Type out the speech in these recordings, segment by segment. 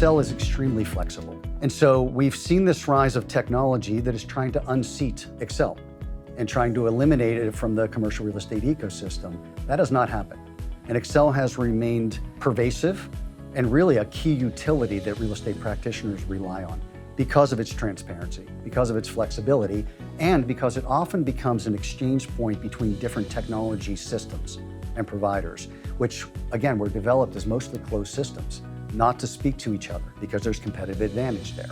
Excel is extremely flexible. And so we've seen this rise of technology that is trying to unseat Excel and trying to eliminate it from the commercial real estate ecosystem. That has not happened. And Excel has remained pervasive and really a key utility that real estate practitioners rely on because of its transparency, because of its flexibility, and because it often becomes an exchange point between different technology systems and providers, which again, were developed as mostly closed systems, not to speak to each other because there's competitive advantage there.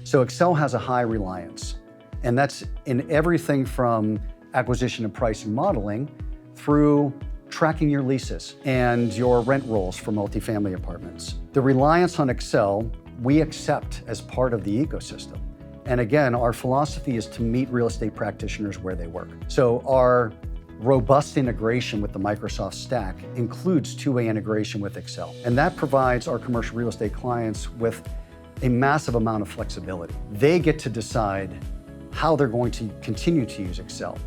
So Excel has a high reliance, and that's in everything from acquisition and pricing modeling through tracking your leases and your rent rolls for multifamily apartments. The reliance on Excel, we accept as part of the ecosystem. And again, our philosophy is to meet real estate practitioners where they work. So our robust integration with the Microsoft stack includes two-way integration with Excel. And that provides our commercial real estate clients with a massive amount of flexibility. They get to decide how they're going to continue to use Excel,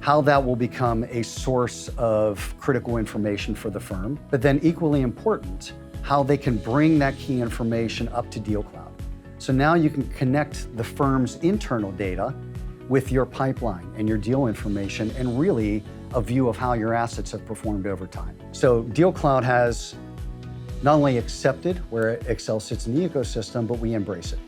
how that will become a source of critical information for the firm, but then equally important, how they can bring that key information up to DealCloud. So now you can connect the firm's internal data with your pipeline and your deal information and really a view of how your assets have performed over time. So DealCloud has not only accepted where Excel sits in the ecosystem, but we embrace it.